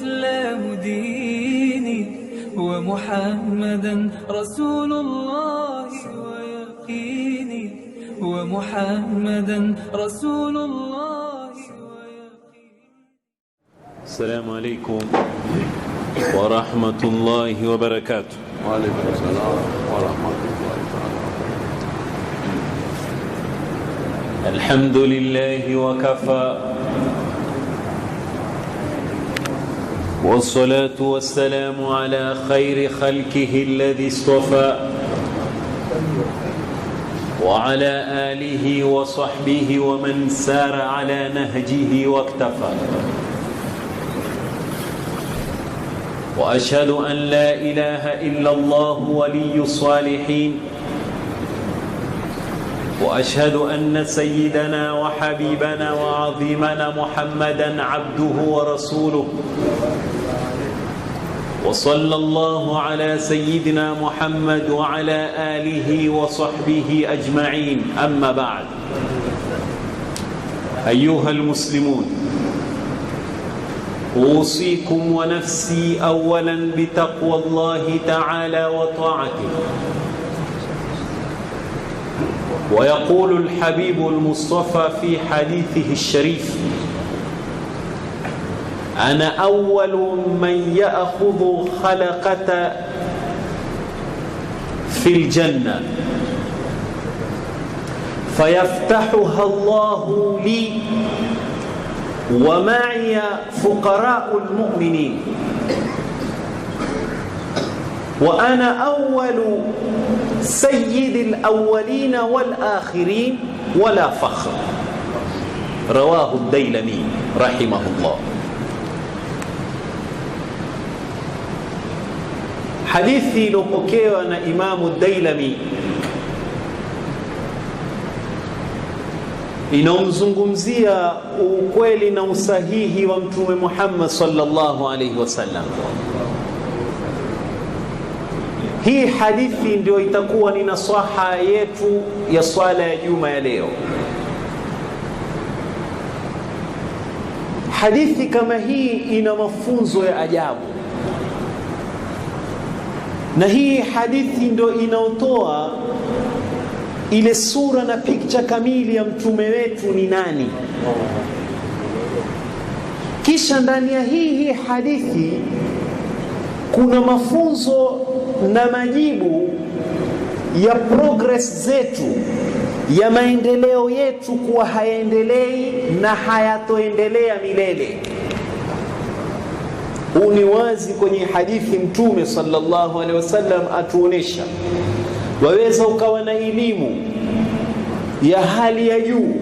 والإسلام ديني ومحمدا رسول الله ويقيني ومحمدا رسول الله ويقيني. السلام عليكم ورحمة الله وبركاته. وعليكم السلام ورحمة الله وبركاته. الحمد لله وكفى، والصلاة والسلام على خير خلقه الذي اصطفى، وعلى آله وصحبه ومن سار على نهجه واكتفى. وأشهد أن لا إله إلا الله ولي الصالحين، وأشهد أن سيدنا وحبيبنا وعظيمنا محمدًا عبده ورسوله، وصلى الله على سيدنا محمد وعلى آله وصحبه أجمعين. أما بعد، أيها المسلمون، أوصيكم ونفسي أولاً بتقوى الله تعالى وطاعته. ويقول الحبيب المصطفى في حديثه الشريف: أنا أول من يأخذ خلقة في الجنة فيفتحها الله لي ومعي فقراء المؤمنين، وأنا أول سيد الأولين والآخرين ولا فخر. رواه الديلمي رحمه الله. Hadithi iliyopokewa na Imamu Dailami inaomzungumzia ukweli na usahihi wa Mtume Muhammad sallallahu alaihi wasallam. Hii hadithi ndio itakuwa ni nasaha yetu ya swala ya Juma ya leo. Hadithi kama hii ina mafunzo ya ajabu, na hii hadithi ndio inaotoa ile sura na picha kamili ya mtume wetu ni nani. Kisha ndani ya hii hadithi kuna mafunzo na majibu ya progress zetu, ya maendeleo yetu, kuwa hayaendelei na hayatoendelea milele. Huu ni wazi kwenye hadithi. Mtume sallallahu alaihi wasallam atuonesha waweza ukawa na elimu ya hali ya juu,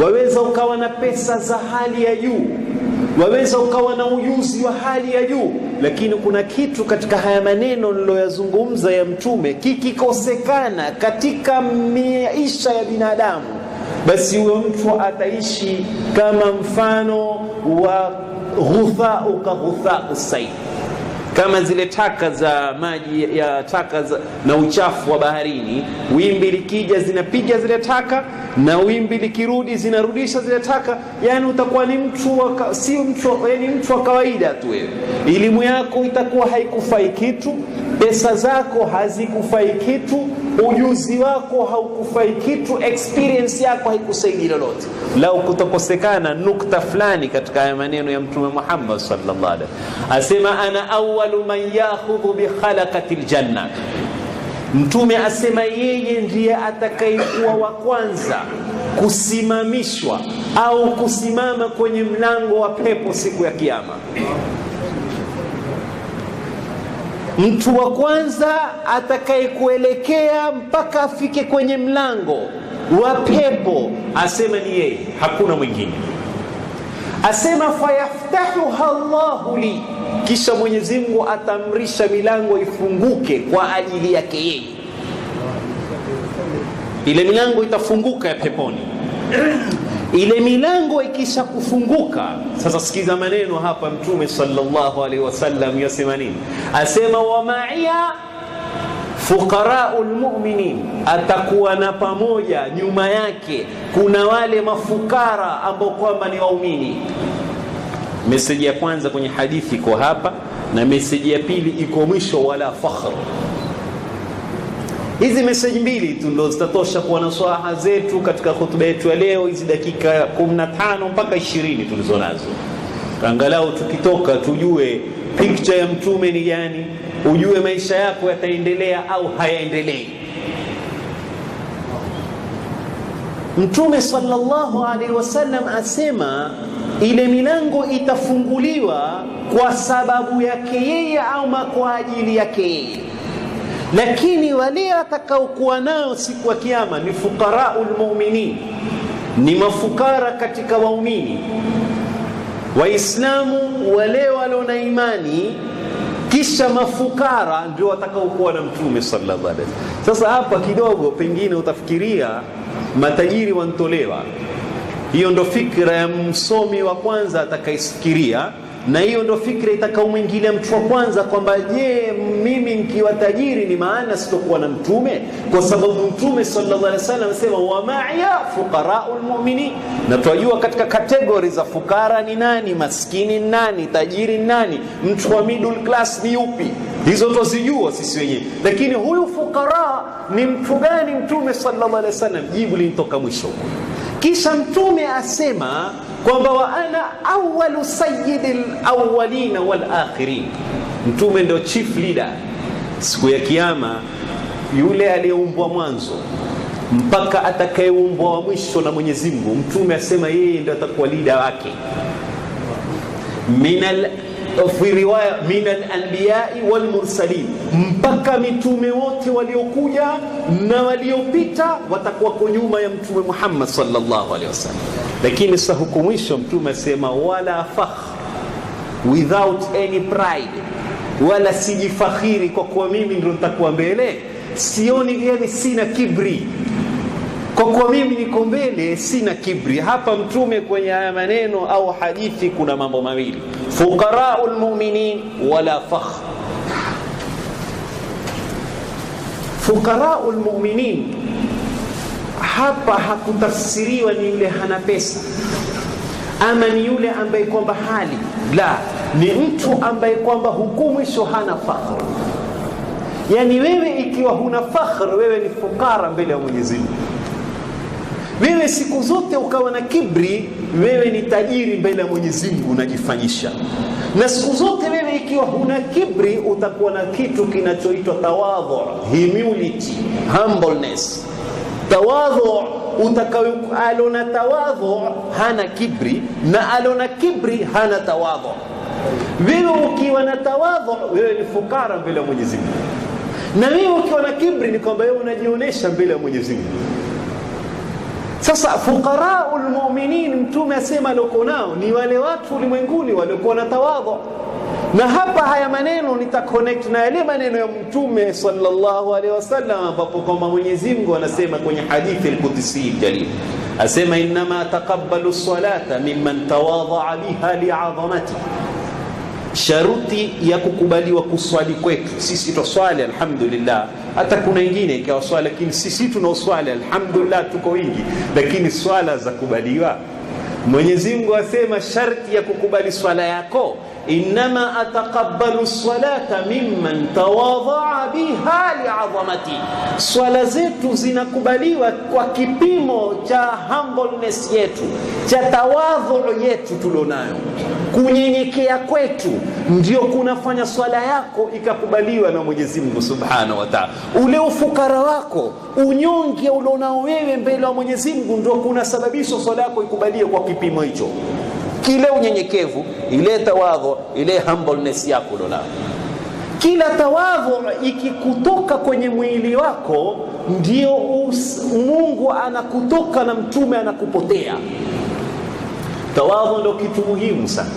waweza ukawa na pesa za hali ya juu, waweza ukawa na ujuzi wa hali ya juu, lakini kuna kitu katika haya maneno niloyazungumza ya mtume kikikosekana katika maisha ya binadamu, basi huyo mtu ataishi kama mfano wa ghuthau ka ghuthau sayl, kama zile taka za maji ya taka na uchafu wa baharini. Wimbi likija zinapiga zile taka, na wimbi likirudi zinarudisha zile taka. Yani utakuwa ni mtu wa kawaida tu. Wewe elimu yako itakuwa haikufai kitu, pesa zako hazikufai kitu, ujuzi wako haukufai kitu, experience yako haikusaidii lolote lau kutokosekana nukta fulani katika haya maneno ya Mtume Muhammad sallallahu alaihi wasallam. Asema ana awwalu man ya'khudhu bi khalaqatil janna. Mtume asema yeye ndiye atakayekuwa wa kwanza kusimamishwa au kusimama kwenye mlango wa pepo siku ya kiyama. Mtu wa kwanza atakayekuelekea mpaka afike kwenye mlango wa pepo, asema ni yeye, hakuna mwingine. Asema fayaftahuha Allahu li, kisha Mwenyezi Mungu atamrisha milango ifunguke kwa ajili yake yeye. Ile milango itafunguka ya peponi. Ile milango ikisha kufunguka, sasa sikiza maneno hapa Mtume sallallahu alaihi wasallam yasema nini? Asema wa ma'iya fuqaraul mu'minin, atakuwa na pamoja nyuma yake kuna wale mafukara ambao kwamba ni waumini. Meseji ya kwanza kwenye hadithi iko hapa, na meseji ya pili iko mwisho, wala fakhr. Hizi meseji mbili tu ndo zitatosha kwa nasaha zetu katika hutuba yetu ya leo, hizi dakika 15 mpaka 20 tulizonazo. Angalau tukitoka tujue picture ya mtume ni gani, ujue maisha yako yataendelea au hayaendelei. Mtume sallallahu alaihi wasallam asema ile milango itafunguliwa kwa sababu yake yeye au kwa ajili yake yeye, lakini wale atakaokuwa nao siku ya kiyama ni fuqaraul mu'minin, ni mafukara katika waumini Waislamu, wale walio na imani, kisha mafukara ndio watakaokuwa na Mtume sallallahu alaihi wasallam. Sasa hapa kidogo pengine utafikiria matajiri wantolewa. Hiyo ndo fikra ya msomi wa kwanza atakaisikiria, na hiyo ndo fikra itakaomwingilia mtu wa kwanza kwamba je, mimi nikiwa tajiri ni maana sitokuwa na Mtume? Kwa sababu Mtume sallallahu alaihi wasallam anasema wa ma'iya fuqaraul mu'minin, na tunajua katika kategori za fukara ni nani, maskini ni nani, tajiri ni nani, mtu wa middle class ni yupi, hizo tuzijua sisi wenyewe. Lakini huyu fukara ni mtu gani? Mtume sallallahu alaihi wasallam jibu linatoka mwisho. Kisha Mtume asema kwamba wa ana awwalu sayyidil awwalin wal akhirin. Mtume ndio chief leader siku ya kiyama, yule aliyeumbwa mwanzo mpaka atakayeumbwa wa mwisho na Mwenyezi Mungu. Mtume asema yeye ndio atakuwa leader wake. Fi riwaya minal anbiya'i wal mursalin, mpaka mitume wote waliokuja na waliopita watakuwa kwa nyuma ya Mtume Muhammad sallallahu alaihi wasallam. Lakini sasa huko mwisho Mtume asema wala fakhr, without any pride, wala sijifakhiri kwa kuwa mimi ndio nitakuwa mbele. Sioni, yani sina kibri kwa kuwa mimi niko mbele, sina kibri. Hapa Mtume kwenye haya maneno au hadithi kuna mambo mawili: fuqaraul mu'minin wala fakhr. Fuqaraul mu'minin hapa hakutafsiriwa ni yule hana pesa ama ni yule ambaye kwamba hali la, ni mtu ambaye kwamba hukumwisho hana fakhr. Yani wewe ikiwa huna fakhr, wewe ni fukara mbele ya Mwenyezi Mungu. Wewe siku zote ukawa na kibri, wewe ni tajiri mbele ya Mwenyezi Mungu unajifanyisha. Na siku zote wewe ikiwa huna kibri, utakuwa na kitu kinachoitwa tawadhu, humility, humbleness. Tawadhu, utakayo alona tawadhu hana kibri, na alona kibri hana tawadhu. Wewe ukiwa na tawadhu, wewe ni fukara mbele ya Mwenyezi Mungu. Na wewe ukiwa na kibri ni kwamba wewe unajionyesha mbele ya Mwenyezi Mungu. Sasa fuqaraul mu'minin, Mtume asema loko nao ni wale watu ulimwenguni waliokuwa na tawadhu. Na hapa haya maneno nitaconnect na yale maneno ya Mtume sallallahu alaihi wasallam, ambapo kwamba Mwenyezi Mungu anasema kwenye hadithi al-Qudsi jalil, asema inma taqabbalu salata mimman tawadha biha li'azamati. Sharuti ya kukubaliwa kuswali kwetu sisi, tuswali alhamdulillah. Hata kuna wengine ikawa swala, lakini sisi tunaoswali alhamdulillah tuko wingi, lakini swala za kubaliwa, Mwenyezi Mungu asema sharti ya kukubali swala yako, inma ataqabbalu salata mimman tawadha biha li'azamati. Swala zetu zinakubaliwa kwa kipimo cha humbleness yetu, cha tawadhu yetu tulionayo, kunyenyekea kwetu ndio kunafanya swala yako ikakubaliwa na Mwenyezi Mungu Subhanahu wa Ta'ala. Ule ufukara wako, unyonge ulionao wewe mbele ya Mwenyezi Mungu ndio kunasababisha swala yako ikubaliwe kwa kipimo hicho. Kile unyenyekevu, ile tawadhu, ile humbleness yako ulionao. Kila tawadhu ikikutoka kwenye mwili wako, ndio Mungu anakutoka na Mtume anakupotea. Tawadhu ndio kitu muhimu sana.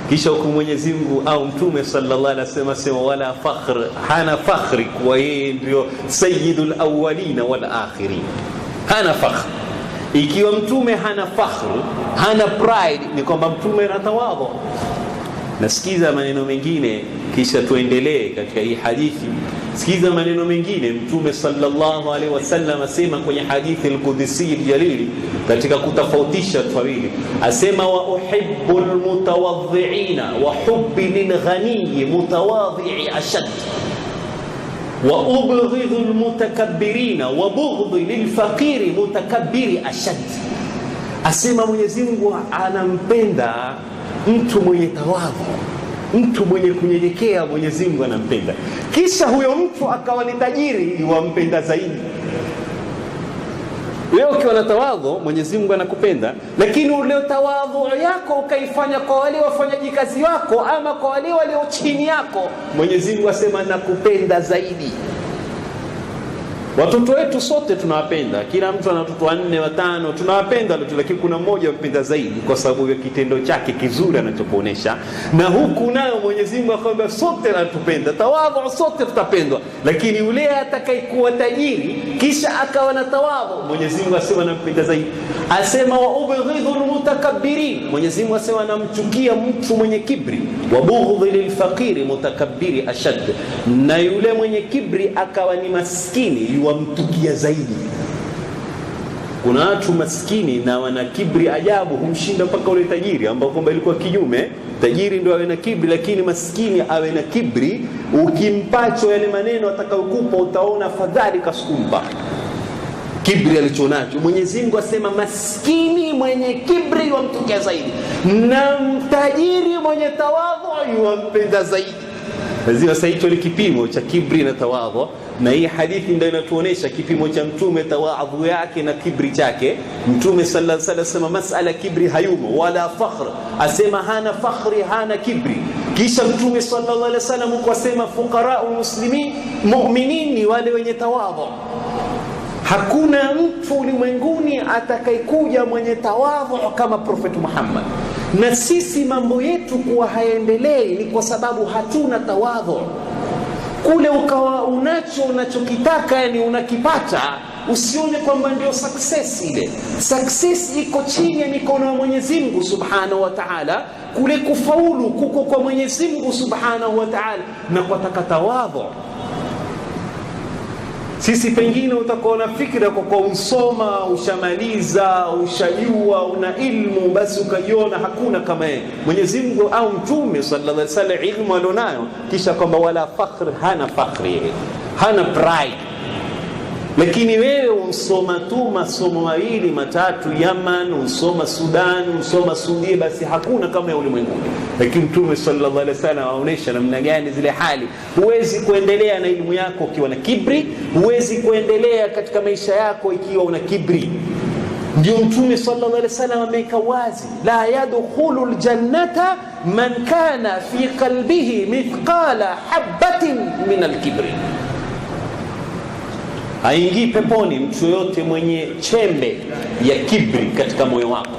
Kisha huko Mwenyezi Mungu au Mtume sallallahu alaihi wasallam sema wala fakhr, hana fakhri kwa yeye ndio sayyidul awwalin wal akhirin. Hana fakhr. Ikiwa Mtume hana fakhr, hana pride, ni kwamba Mtume ana tawadhu. Nasikiza maneno mengine kisha tuendelee katika hii hadithi. Sikiza maneno mengine. Mtume sallallahu alaihi wasallam asema kwenye hadithi al-Qudsi al-Jalili, katika kutofautisha tawili, asema wa uhibbul mutawadhi'ina wa hubbi lilghani mutawadhi'i ashad wa ubghidhul mutakabbirina wa bughdhi lilfaqiri mutakabbiri ashad. Asema Mwenyezi Mungu anampenda mtu mwenye tawadhu, mtu mwenye kunyenyekea. Mwenyezi Mungu anampenda. Kisha huyo mtu akawa ni tajiri, yuampenda zaidi. Wewe ukiwa na tawadhu, Mwenyezi Mungu anakupenda, lakini ule tawadhu yako ukaifanya kwa wale wafanyaji kazi wako ama kwa wale walio chini yako, Mwenyezi Mungu asema nakupenda zaidi. Watoto wetu sote tunawapenda, kila mtu ana watoto 4 5, tunawapenda, lakini kuna mmoja mpenda zaidi kwa sababu ya kitendo chake kizuri anachokuonesha. Na huku nayo Mwenyezi Mungu akwambia sote anatupenda, tawadhu sote tutapendwa, lakini yule atakayekuwa tajiri kisha akawa na tawadhu, Mwenyezi Mungu asema anampenda zaidi. Asema wa ubghidhul mutakabbirin, Mwenyezi Mungu asema anamchukia mtu mwenye kibri. Wa bughdhi lilfaqiri mutakabbiri ashad, na yule mwenye kibri akawa ni maskini wamtukia zaidi. Kuna watu maskini na wana kibri ajabu, humshinda mpaka ule tajiri ambao kwamba ilikuwa kinyume. Tajiri ndio awe na kibri, lakini maskini awe na kibri, ukimpacho yale maneno atakayokupa utaona fadhali kasukumpa kibri alichonacho. Mwenyezi Mungu asema maskini mwenye kibri wamtukia zaidi, na tajiri mwenye tawadhu yumpenda zaidi. Sasa hicho ni kipimo cha kibri na tawadhu, na hii hadithi ndio inatuonesha kipimo cha mtume, tawadhu yake na kibri chake. Mtume sallallahu alaihi wasallam asema masala kibri hayumo wala fakhr, asema hana fakhri hana kibri. Kisha mtume sallallahu alaihi wasallam akasema fuqara'u muslimin mu'minin ni wale wenye tawadhu. Hakuna mtu ulimwenguni atakayekuja mwenye tawadhu kama Prophet Muhammad. Na sisi mambo yetu kuwa haendelei ni kwa sababu hatuna tawadhu. Kule ukawa unachokitaka, yani unakipata, usione kwamba ndio success ile. Success iko chini ya mikono ya Mwenyezi Mungu Subhanahu wa Ta'ala. Kule kufaulu kuko kwa Mwenyezi Mungu Subhanahu wa Ta'ala, na kwa tawadhu. Sisi pengine utakuwa na fikra kwa usoma, ushamaliza, ushajua, una ilmu, basi ukaiona hakuna kama yeye Mwenyezi Mungu au mtume sallallahu alaihi wasallam ilmu alionayo, kisha kwamba wala fakhr, hana fakhri, hana pride. Lakini wewe usoma tu masomo mawili matatu Yaman, usoma Sudan, usoma Sudia, basi hakuna kama ya ulimwenguni. Lakini mtume sallallahu alaihi wasallam aonesha namna gani zile hali. Huwezi kuendelea na elimu yako ukiwa na kibri, huwezi kuendelea katika maisha yako ikiwa una kibri. Ndio mtume sallallahu alaihi wasallam ameweka wazi, la yadkhulul jannata man kana fi qalbihi mithqala habatin min al-kibri. Haingii peponi mtu yote mwenye chembe ya kibri katika moyo wako.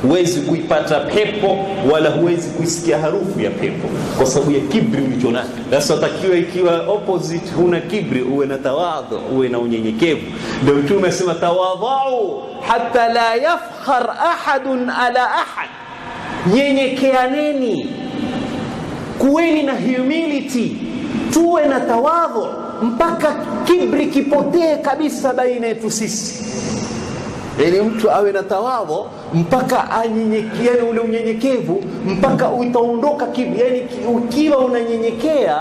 Huwezi kuipata pepo wala huwezi kuisikia harufu ya pepo kwa sababu ya kibri ulichonacho. Sasa utakiwa ikiwa opposite, huna kibri, uwe na tawadhu, uwe na unyenyekevu. Ndio mtume asema tawadhu hatta la yafkhar ahadun ala ahad, nyenyekeaneni, kuweni na humility, tuwe na tawadhu mpaka kibri kipotee kabisa baina yetu sisi. Yaani mtu awe na tawadhu mpaka anyenyekee, ule unyenyekevu mpaka utaondoka kibri. Yaani ukiwa unanyenyekea,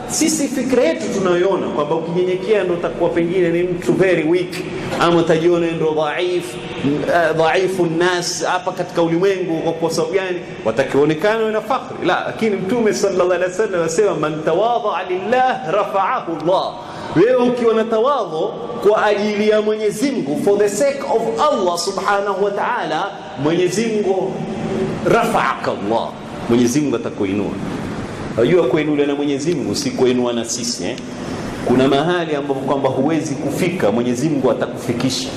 sisi fikra yetu tunayoona kwamba ukinyenyekea ndio utakuwa pengine ni mtu very weak, ama utajiona ndio dhaifu nas hapa katika ulimwengu. Kwa sababu gani? Watakionekana na fakhri. La, lakini mtume sallallahu alaihi wasallam anasema man tawadha lillah rafa'ahu Allah. Wewe ukiwa na tawadhu kwa ajili ya Mwenyezi Mungu, for the sake of Allah Subhanahu wa Ta'ala, Mwenyezi Mungu rafa'aka Allah, Mwenyezi Mungu atakuinua. Unajua kuinuliwa na Mwenyezi Mungu si kuinua na sisi Kuna mahali ambapo kwamba huwezi kufika, Mwenyezi Mungu atakufikisha.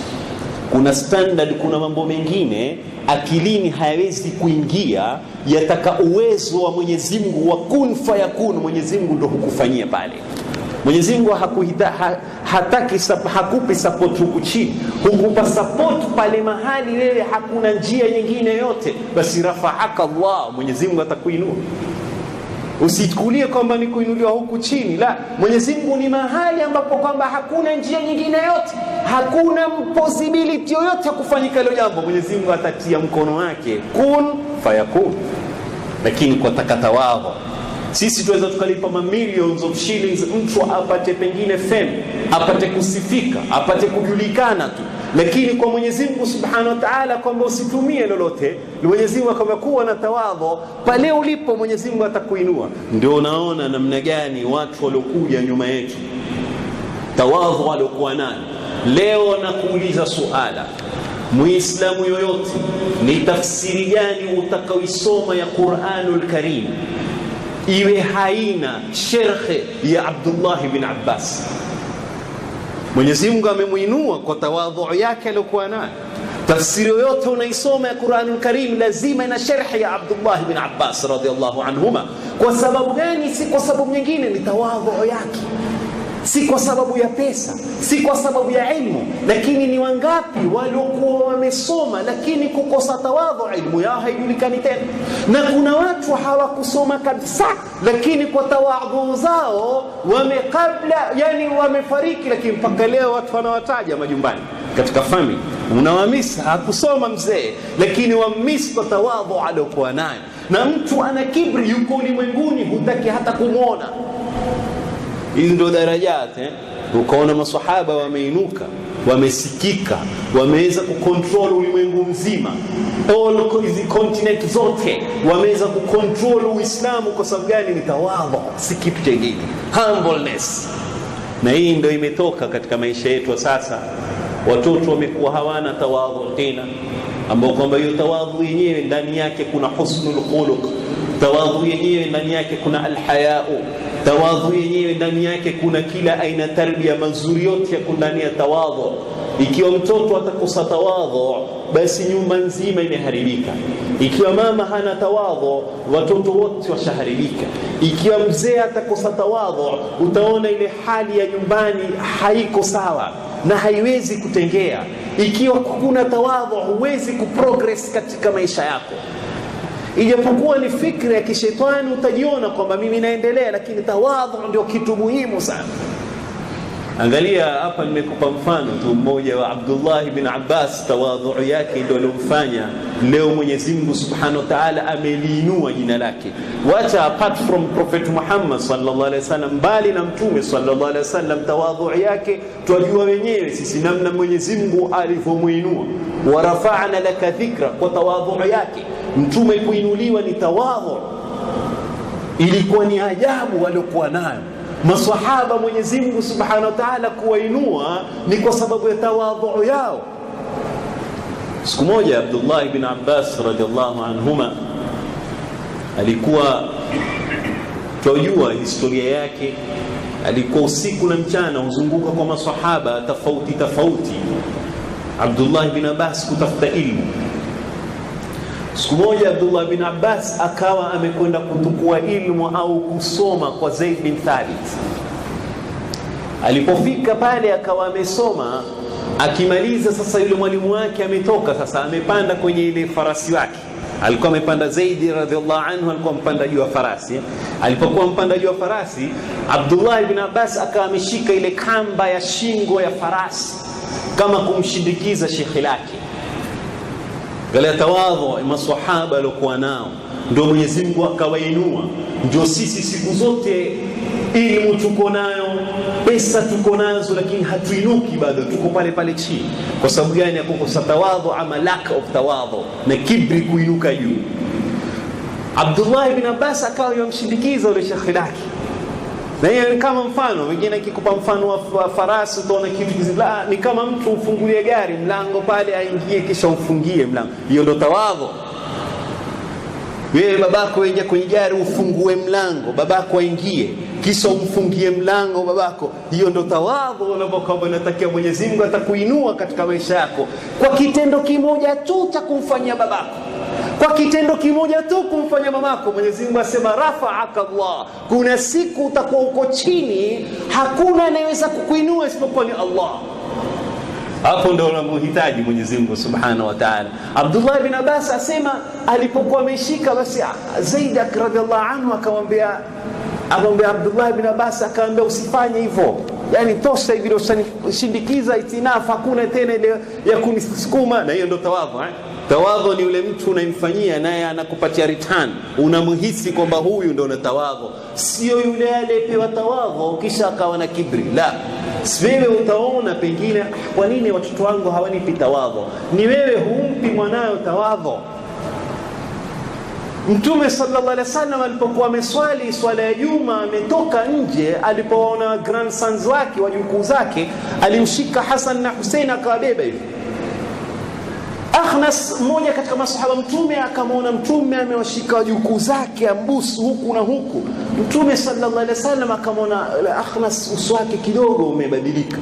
Kuna standard, kuna mambo mengine akilini hayawezi kuingia, yataka uwezo wa Mwenyezi Mungu wa kun fayakun. Mwenyezi Mungu ndio hukufanyia pale. Mwenyezi Mungu hakupi support huku chini, hukupa support pale mahali wewe hakuna njia nyingine yote, basi rafa'aka Allah, Mwenyezi Mungu atakuinua. Usitukulie kwamba ni kuinuliwa huku chini. La, Mwenyezi Mungu ni mahali ambapo kwamba hakuna njia nyingine yote, hakuna possibility yoyote ya kufanyika hilo jambo. Mwenyezi Mungu atatia mkono wake, kun fayakun. Lakini kwa takatawadhu, sisi tuweza tukalipa millions of shillings mtu apate pengine fame, apate kusifika, apate kujulikana tu. Lakini kwa Mwenyezi Mungu Subhanahu wa Ta'ala kwamba usitumie lolote. Mwenyezi Mungu kama kuwa na tawadhu, pale ulipo Mwenyezi Mungu atakuinua. Ndio unaona namna gani watu waliokuja nyuma yetu tawadhu waliokuwa nayo. Leo nakuuliza suala, Muislamu yoyote, ni tafsiri gani utakaoisoma ya Qur'anul Karim iwe haina sherhe ya Abdullah ibn Abbas? Mwenyezi Mungu amemuinua kwa tawadhu yake aliyokuwa nayo. Tafsiri yoyote unaisoma ya Qur'anul Karim lazima ina sharhi ya Abdullah ibn Abbas radhiyallahu anhuma. Kwa sababu gani? Si kwa sababu nyingine, ni tawadhu yake. Si kwa sababu ya pesa, si kwa sababu ya ilmu. Lakini ni wangapi waliokuwa wamesoma lakini kukosa tawadhu, ilmu yao haijulikani tena. Na kuna watu hawakusoma kabisa lakini kwa tawadhu zao wamefariki, lakini mpaka leo watu wanawataja majumbani katika family. Unawamisa hakusoma mzee lakini wamisa kwa tawadhu aliyokuwa nayo. Na mtu ana kibri, yuko ulimwenguni, hutaki hata kumwona. Hizi ndio darajat. Ukaona maswahaba wameinuka, wamesikika, wameweza kucontrol ulimwengu mzima, all hizi continent zote wameweza kucontrol Uislamu. Kwa sababu gani? Ni tawadhu, si kitu kingine, humbleness. Na hii ndio imetoka katika maisha yetu sasa. Watoto wamekuwa hawana tawadhu tena, ambao kwamba hiyo tawadhu yenyewe ndani yake kuna husnul khuluq, tawadhu yenyewe ndani yake kuna alhayau, tawadhu yenyewe ndani yake kuna kila aina tarbia mazuri, yote yako ndani ya tawadhu. Ikiwa mtoto atakosa tawadhu, basi nyumba nzima imeharibika. Ikiwa mama hana tawadhu, watoto wote washaharibika. Ikiwa mzee atakosa tawadhu, utaona ile hali ya nyumbani haiko sawa na haiwezi kutengea. Ikiwa kuna tawadhu, huwezi kuprogress katika maisha yako. Ijapokuwa ni fikra ya kishetani, utajiona kwamba mimi naendelea, lakini tawadhu ndio kitu muhimu sana. Angalia hapa, nimekupa mfano tu mmoja wa Abdullah ibn Abbas. Tawadhu yake ndio alomfanya leo Mwenyezi Mungu Subhanahu wa Ta'ala ameliinua jina lake. Wacha apart from Prophet Muhammad sallallahu alaihi wasallam, bali na Mtume sallallahu alaihi wasallam, tawadhu yake twajua wenyewe sisi namna Mwenyezi Mungu alivyomuinua. Wa rafa'na laka dhikra, kwa tawadhu yake Mtume kuinuliwa ni tawadhu. Ilikuwa ni ajabu waliokuwa nayo maswahaba. Mwenyezi Mungu Subhanahu wa Ta'ala kuwainua ni kwa sababu ya tawadhu yao. Siku moja Abdullah ibn Abbas radhiallahu anhuma alikuwa, tunajua historia yake, alikuwa usiku na mchana huzunguka kwa maswahaba tofauti Abdullah ibn Abbas kutafuta ilmu. Siku moja Abdullah bin Abbas akawa amekwenda kutukua ilmu au kusoma kwa Zaid bin Thabit. Alipofika pale akawa amesoma, akimaliza sasa yule mwalimu wake ametoka, sasa amepanda kwenye ile farasi wake. Alikuwa amepanda, Zaid radhiallahu anhu alikuwa mpanda juu ya farasi. Alipokuwa mpanda juu ya farasi, Abdullah ibn Abbas akawa ameshika ile kamba ya shingo ya farasi kama kumshindikiza shekhi lake. Gala tawadhu maswahaba walikuwa nao, ndio Mwenyezi Mungu akawainua. Ndio sisi siku zote elimu tuko nayo, pesa tuko nazo, lakini hatuinuki bado, tuko pale pale chini. Kwa sababu gani? Kukosa tawadhu, ama lack of tawadhu, na kibri kuinuka juu. Abdullah ibn Abbas akawa yamshindikiza yule shekhi lake. Na hiyo ni kama mfano, wengine akikupa mfano wa farasi utaona kitu kizila, ni kama mtu ufungulie gari mlango pale aingie kisha ufungie mlango. Hiyo ndio tawadhu. Wewe babako aingie kwenye gari ufungue mlango, babako aingie kisha umfungie mlango babako. Hiyo ndio tawadhu. Unapokuwa unatakia Mwenyezi Mungu atakuinua katika maisha yako kwa kitendo kimoja tu cha kumfanyia babako, kwa kitendo kimoja tu kumfanya mamako. Mwenyezi Mungu asema rafa'aka Allah, kuna siku utakuwa uko chini, hakuna anayeweza kukuinua isipokuwa ni Allah. Hapo ndio unamhitaji Mwenyezi Mungu Subhanahu wa Ta'ala. Abdullah ibn Abbas asema alipokuwa ameshika basi Zaid radhiallahu anhu akamwambia Abdullah ibn Abbas akamwambia usifanye hivyo, yani tosha hivi ushanishindikiza itinafa, hakuna tena ile ya kunisukuma. Na hiyo ndio tawadhu. Tawadhu ni yule mtu unayemfanyia naye anakupatia return, unamhisi kwamba huyu ndio una tawadhu, sio yule aliyepewa tawadhu kisha akawa na kibri. La, wewe utaona pengine kwa nini watoto wangu hawanipi tawadhu, ni wewe humpi mwanao tawadhu. Mtume sallallahu alaihi wasallam alipokuwa ameswali swala ya Juma, ametoka nje, alipoona grandsons wake wajukuu zake, alimshika Hassan na Hussein akawabeba hivi. Akhnas mmoja katika masahaba Mtume akamwona Mtume amewashika wajukuu zake ambusu huku na huku. Mtume sallallahu alaihi wasallam akamwona Akhnas uso wake kidogo umebadilika,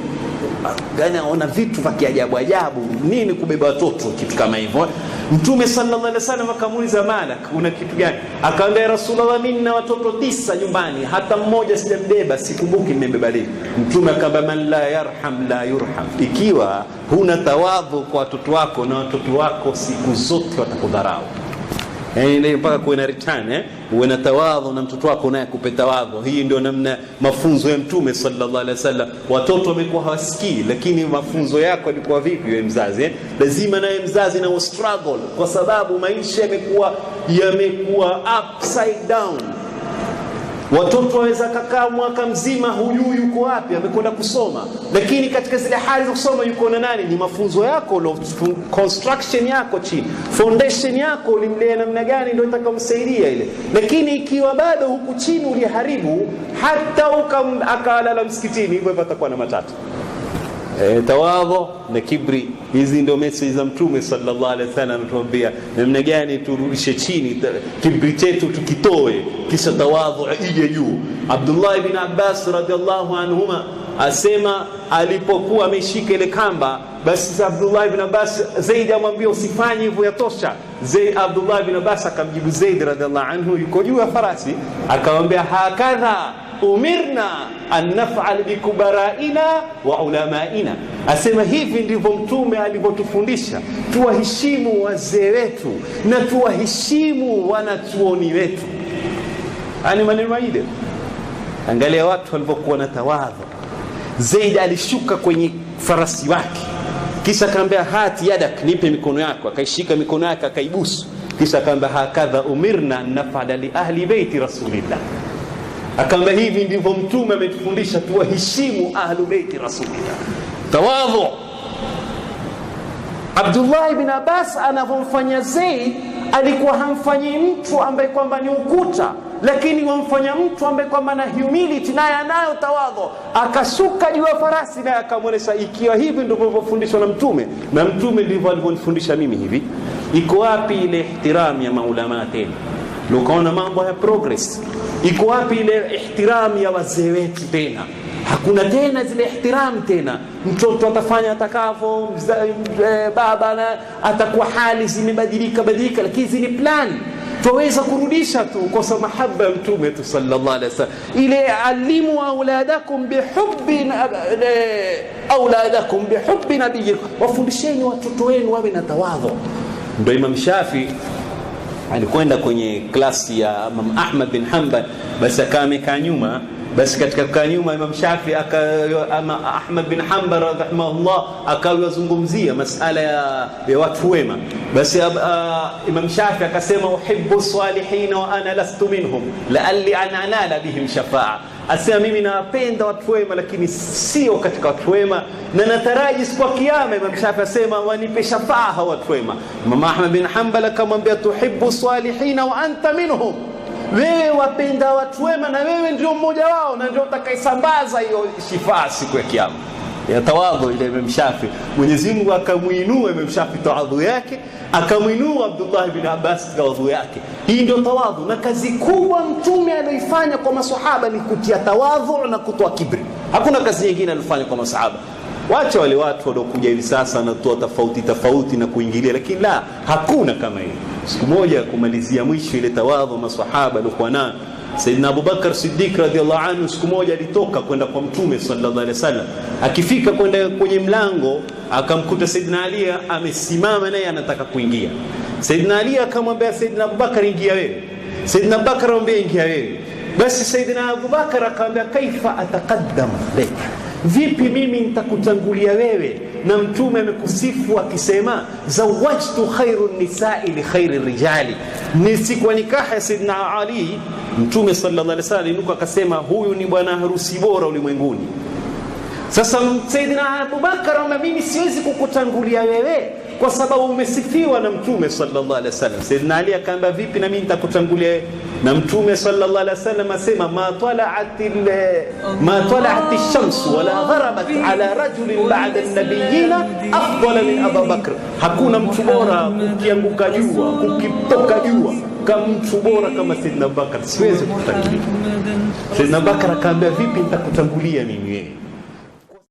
gani aona vitu vya kiajabu ajabu, nini kubeba watoto kitu kama hivyo. Mtume sallallahu alaihi wasallam akamuuliza malak, una kitu gani? Akamwambia Rasulullah, mimi na watoto 9 nyumbani, hata mmoja sijambeba, sikumbuki nimebeba lini. Mtume akamwambia man la yarham la yurham, ikiwa huna tawadhu kwa watoto wako na watoto wako siku zote watakudharau. Yani mpaka kuwe na return, uwe na tawadhu na mtoto wako naye akupe tawadhu. Hii ndio namna mafunzo ya Mtume sallallahu alaihi wasallam. Watoto wamekuwa hawasikii, lakini mafunzo yako yalikuwa vipi wewe mzazi? Lazima naye mzazi na struggle, kwa sababu maisha yamekuwa upside down. Watoto waweza kukaa mwaka mzima hujui yuko wapi, amekwenda kusoma, lakini katika zile hali za kusoma yuko na nani? Ni mafunzo yako, construction yako chini, foundation yako ulimlea namna gani ndio itakomsaidia ile. Lakini ikiwa bado huku chini uliharibu, hata akalala msikitini, hivyo patakuwa na matatu. Tawadhu na kibri, hizi ndio message za Mtume sallallahu alaihi wasallam. Anatuambia namna gani turudishe chini kibri chetu, tukitoe, kisha tawadhu ije juu. Abdullah ibn Abbas radhiallahu anhuma asema alipokuwa ameshika ile kamba, basi Abdullah ibn Abbas, Zaid amwambia usifanye hivyo, yatosha. Abdullah ibn Abbas akamjibu Zaid radhiallahu anhu, yuko juu ya farasi, akamwambia hakadha umirna an naf'al bikubaraina wa ulamaina. Asema hivi ndivyo Mtume alivyotufundisha, tuwaheshimu wazee wetu na tuwaheshimu wanachuoni wetu. Ani maneno ile. Angalia watu walivyokuwa na tawadhu. Zaid alishuka kwenye farasi wake, kisha akamwambia hati yadak, nipe mikono yako. Akaishika mikono yake akaibusu, kisha akamwambia hakadha umirna an naf'ala li ahli baiti rasulillah. Akamwambia hivi ndivyo Mtume ametufundisha, tuwaheshimu ahlu baiti rasulillah. Tawadhu. Abdullah ibn Abbas anapomfanya Zaid, alikuwa hamfanyi mtu ambaye kwamba ni ukuta, lakini wamfanya mtu ambaye kwamba na humility, naye anayo tawadhu. Akashuka juu ya farasi naye akamwonyesha, ikiwa hivi ndivyo vilivyofundishwa na Mtume, na Mtume ndivyo alivyonifundisha mimi hivi. Iko wapi ile ihtiram ya maulama tena? Lukaona mambo ya progress. Iko wapi ile ihtiram ya wazee wetu tena? Hakuna tena zile ihtiram tena. Mtoto atafanya atakavyo, baba na atakuwa hali zimebadilika, lakini zile plan tuweza kurudisha tu kwa sababu mahaba ya Mtume tu sallallahu alaihi wasallam. Ile alimu auladakum bihubbi nabiyikum, wafundisheni watoto wenu wawe na tawadhu. Ndio Imam Shafi alikwenda kwenye klasi ya Imam Ahmad bin Hanbal, basi akamekaa nyuma. Basi katika kukaa nyuma Imam Shafi ama Ahmad bin Hanbal rahimahullah akawazungumzia masala ya watu wema. Basi Imam Shafi akasema uhibbu salihin wa ana lastu minhum la'alli an anala bihim shafa'a. Asema mimi napenda watu wema lakini sio katika watu wema, na nataraji siku ya kiyama. Imam Shafi asema wanipe shafa'a watu wema. Imam Ahmad bin Hanbal akamwambia tuhibbu salihin wa anta minhum, wewe wapenda watu wema na wewe ndio mmoja wao, na ndio utakayesambaza hiyo shifa siku ya kiyama. Ya tawadhu ile Imam Shafi, Mwenyezi Mungu akamuinua Imam Shafi tawadhu yake, akamuinua Abdullah ibn Abbas tawadhu yake. Hii ndio tawadhu, na kazi kubwa Mtume aliyofanya kwa maswahaba ni kutia tawadhu na kutoa kibri. Hakuna kazi nyingine alifanya kwa maswahaba. Wacha wale watu waliokuja hivi sasa na toa tofauti na kuingilia, lakini la, hakuna kama hiyo. Siku moja kumalizia mwisho ile tawadhu maswahaba walikuwa nayo, Saidina Abubakar Siddiq radhiallahu anhu siku moja alitoka kwenda kwa Mtume sallallahu alaihi wasallam. Akifika kwenda kwenye mlango akamkuta Saidina Ali amesimama naye anataka kuingia. Saidina Ali akamwambia Saidina Abubakar, ingia wewe. Saidina Abubakar amwambia, ingia wewe. Basi Saidina Abubakar akamwambia, kaifa ataqaddam lak, vipi mimi nitakutangulia wewe na Mtume amekusifu akisema zawajtu khairu nisa'i li khairi rijali, ni siku ya nikaha ya Saidina Ali. Mtume sallallahu alaihi wasallam inuka akasema, huyu ni bwana harusi bora ulimwenguni. Sasa Saidina Abubakar amwambia, mimi siwezi kukutangulia wewe kwa sababu umesifiwa na Mtume sallallahu alaihi wasallam. Saidina Ali akaamba, vipi na mimi nitakutangulia? Na Mtume sallallahu alaihi wasallam asema, ma tala'at ash-shams wala gharabat ala rajulin ba'da an-nabiyina afdala min Abu Bakr. Hakuna mtu bora ukianguka jua, ukitoka jua, kama mtu bora kama Saidina Abubakar. Siwezi kukutangulia. Saidina Abubakar akaambia, vipi nitakutangulia mimi wewe?